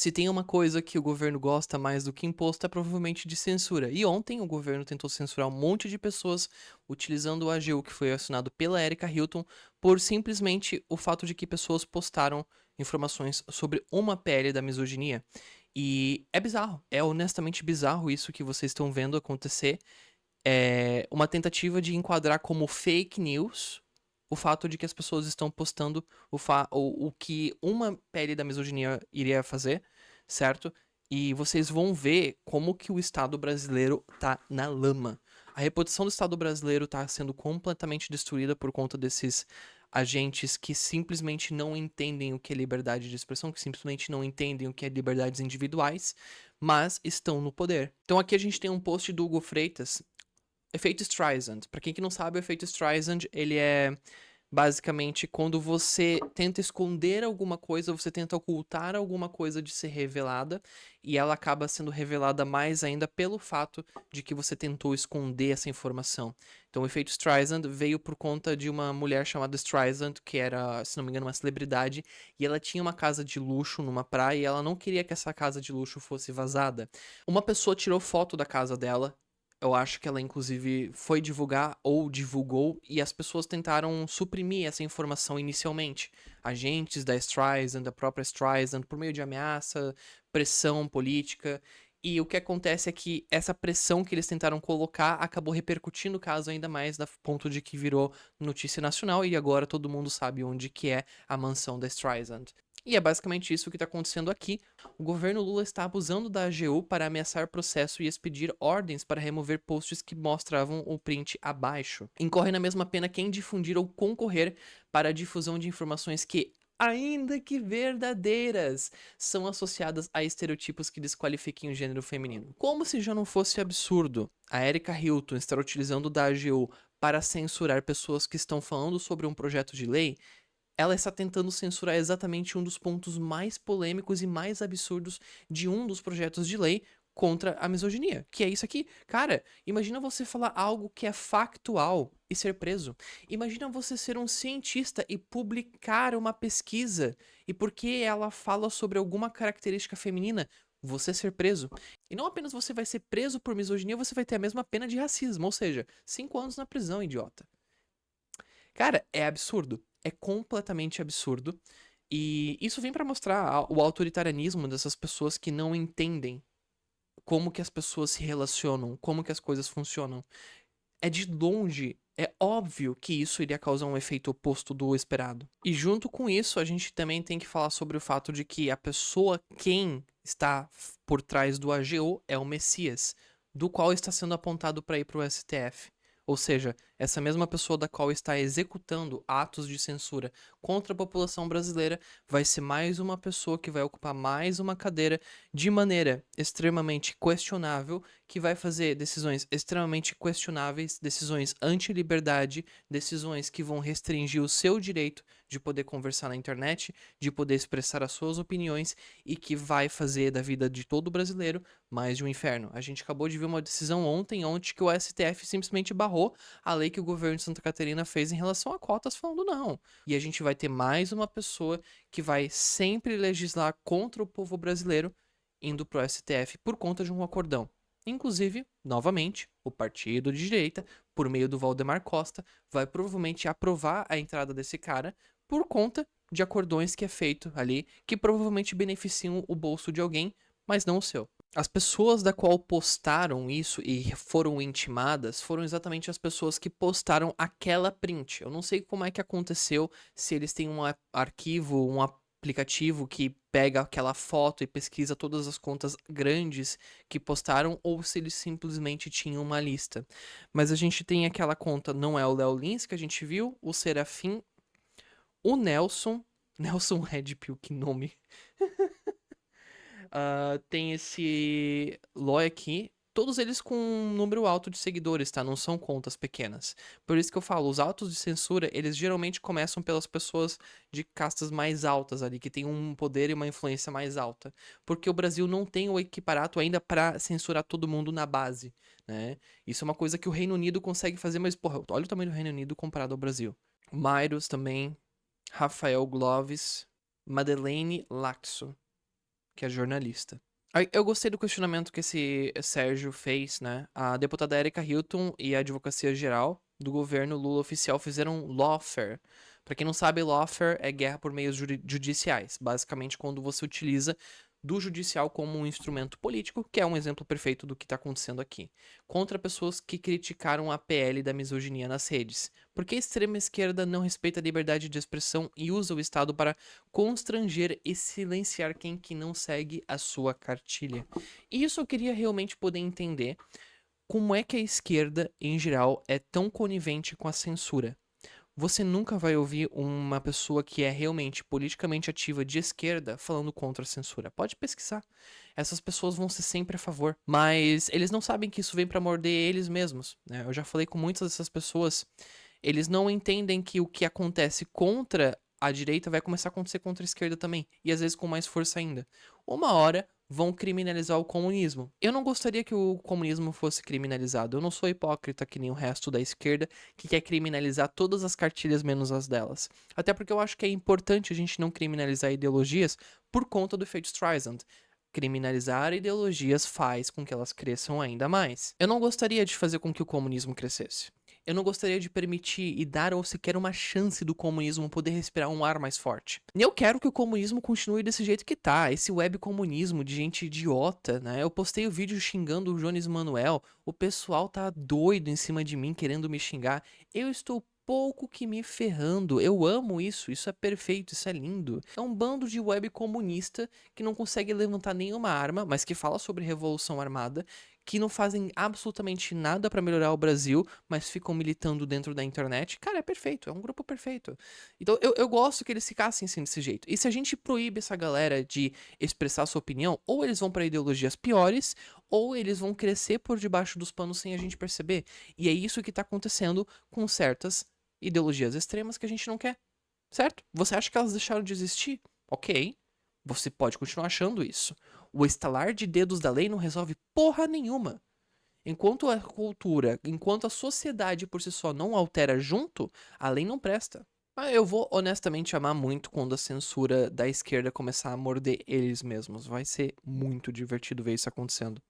Se tem uma coisa que o governo gosta mais do que imposto, é provavelmente de censura. E ontem o governo tentou censurar um monte de pessoas utilizando o AGU que foi assinado pela Erika Hilton por simplesmente o fato de que pessoas postaram informações sobre uma pele da misoginia. E é bizarro, é honestamente bizarro isso que vocês estão vendo acontecer. É uma tentativa de enquadrar como fake news o fato de que as pessoas estão postando o que uma pele da misoginia iria fazer, certo? E vocês vão ver como que o Estado brasileiro tá na lama. A reputação do Estado brasileiro tá sendo completamente destruída por conta desses agentes que simplesmente não entendem o que é liberdade de expressão, que simplesmente não entendem o que é liberdades individuais, mas estão no poder. Então aqui a gente tem um post do Hugo Freitas. Efeito Streisand. Pra quem que não sabe, o efeito Streisand, ele é basicamente quando você tenta esconder alguma coisa, você tenta ocultar alguma coisa de ser revelada, e ela acaba sendo revelada mais ainda pelo fato de que você tentou esconder essa informação. Então, o efeito Streisand veio por conta de uma mulher chamada Streisand, que era, se não me engano, uma celebridade, e ela tinha uma casa de luxo numa praia e ela não queria que essa casa de luxo fosse vazada. Uma pessoa tirou foto da casa dela. Eu acho que ela, inclusive, foi divulgar ou divulgou e as pessoas tentaram suprimir essa informação inicialmente. Agentes da Streisand, da própria Streisand, por meio de ameaça, pressão política. E o que acontece é que essa pressão que eles tentaram colocar acabou repercutindo o caso ainda mais, da ponto de que virou notícia nacional e agora todo mundo sabe onde que é a mansão da Streisand. E é basicamente isso que está acontecendo aqui. O governo Lula está abusando da AGU para ameaçar processo e expedir ordens para remover posts que mostravam o print abaixo. Incorre na mesma pena quem difundir ou concorrer para a difusão de informações que, ainda que verdadeiras, são associadas a estereotipos que desqualifiquem o gênero feminino. Como se já não fosse absurdo a Erika Hilton estar utilizando da AGU para censurar pessoas que estão falando sobre um projeto de lei, ela está tentando censurar exatamente um dos pontos mais polêmicos e mais absurdos de um dos projetos de lei contra a misoginia, que é isso aqui. Cara, imagina você falar algo que é factual e ser preso. Imagina você ser um cientista e publicar uma pesquisa e porque ela fala sobre alguma característica feminina, você ser preso. E não apenas você vai ser preso por misoginia, você vai ter a mesma pena de racismo, ou seja, 5 anos na prisão, idiota. Cara, é absurdo. É completamente absurdo. E isso vem pra mostrar o autoritarianismo dessas pessoas que não entendem como que as pessoas se relacionam, como que as coisas funcionam. É de longe, é óbvio que isso iria causar um efeito oposto do esperado. E junto com isso, a gente também tem que falar sobre o fato de que a pessoa quem está por trás do AGO é o Messias, do qual está sendo apontado para ir para o STF. Ou seja, essa mesma pessoa da qual está executando atos de censura contra a população brasileira vai ser mais uma pessoa que vai ocupar mais uma cadeira de maneira extremamente questionável, que vai fazer decisões extremamente questionáveis, decisões anti-liberdade, decisões que vão restringir o seu direito de poder conversar na internet, de poder expressar as suas opiniões e que vai fazer da vida de todo brasileiro mais de um inferno. A gente acabou de ver uma decisão ontem, onde que o STF simplesmente barrou a lei que o governo de Santa Catarina fez em relação a cotas, falando não. E a gente vai ter mais uma pessoa que vai sempre legislar contra o povo brasileiro indo pro STF por conta de um acordão. Inclusive, novamente, o partido de direita, por meio do Valdemar Costa, vai provavelmente aprovar a entrada desse cara por conta de acordões que é feito ali, que provavelmente beneficiam o bolso de alguém, mas não o seu. As pessoas da qual postaram isso e foram intimadas foram exatamente as pessoas que postaram aquela print. Eu não sei como é que aconteceu, se eles têm um arquivo, um aplicativo que pega aquela foto e pesquisa todas as contas grandes que postaram, ou se eles simplesmente tinham uma lista. Mas a gente tem aquela conta, não é o Léo Lins que a gente viu, o Serafim, o Nelson. Nelson Red Pill, que nome. Tem esse Loy aqui. Todos eles com um número alto de seguidores, tá? Não são contas pequenas. Por isso que eu falo, os autos de censura, eles geralmente começam pelas pessoas de castas mais altas ali, que têm um poder e uma influência mais alta. Porque o Brasil não tem o equiparato ainda pra censurar todo mundo na base, né? Isso é uma coisa que o Reino Unido consegue fazer, mas, porra, olha o tamanho do Reino Unido comparado ao Brasil. Mairos também, Rafael Gloves, Madeleine Laxo. que é jornalista. Aí, eu gostei do questionamento que esse Sérgio fez, né? A deputada Erika Hilton e a Advocacia Geral do governo Lula oficial fizeram lawfare. Pra quem não sabe, lawfare é guerra por meios judiciais. Basicamente, quando você utiliza do judicial como um instrumento político, que é um exemplo perfeito do que está acontecendo aqui, contra pessoas que criticaram a PL da misoginia nas redes. Porque a extrema esquerda não respeita a liberdade de expressão e usa o Estado para constranger e silenciar quem que não segue a sua cartilha. E isso eu queria realmente poder entender como é que a esquerda, em geral, é tão conivente com a censura. Você nunca vai ouvir uma pessoa que é realmente politicamente ativa de esquerda falando contra a censura. Pode pesquisar. Essas pessoas vão ser sempre a favor. Mas eles não sabem que isso vem pra morder eles mesmos, né? Eu já falei com muitas dessas pessoas. Eles não entendem que o que acontece contra a direita vai começar a acontecer contra a esquerda também. E às vezes com mais força ainda. Uma hora vão criminalizar o comunismo. Eu não gostaria que o comunismo fosse criminalizado. Eu não sou hipócrita que nem o resto da esquerda que quer criminalizar todas as cartilhas menos as delas. Até porque eu acho que é importante a gente não criminalizar ideologias por conta do efeito Streisand. Criminalizar ideologias faz com que elas cresçam ainda mais. Eu não gostaria de fazer com que o comunismo crescesse. Eu não gostaria de permitir e dar ou sequer uma chance do comunismo poder respirar um ar mais forte. E eu quero que o comunismo continue desse jeito que tá, esse web comunismo de gente idiota, né? Eu postei o vídeo xingando o Jones Manuel, o pessoal tá doido em cima de mim querendo me xingar. Eu estou pouco que me ferrando. Eu amo isso é perfeito, isso é lindo. É um bando de web comunista que não consegue levantar nenhuma arma, mas que fala sobre revolução armada, que não fazem absolutamente nada pra melhorar o Brasil, mas ficam militando dentro da internet. Cara, é perfeito, é um grupo perfeito. Então eu gosto que eles ficassem assim desse jeito. E se a gente proíbe essa galera de expressar sua opinião, ou eles vão pra ideologias piores, ou eles vão crescer por debaixo dos panos sem a gente perceber. E é isso que tá acontecendo com certas ideologias extremas que a gente não quer, certo? Você acha que elas deixaram de existir? Ok, você pode continuar achando isso. O estalar de dedos da lei não resolve porra nenhuma. Enquanto a cultura, enquanto a sociedade por si só não altera junto, a lei não presta. Mas eu vou honestamente amar muito quando a censura da esquerda começar a morder eles mesmos. Vai ser muito divertido ver isso acontecendo.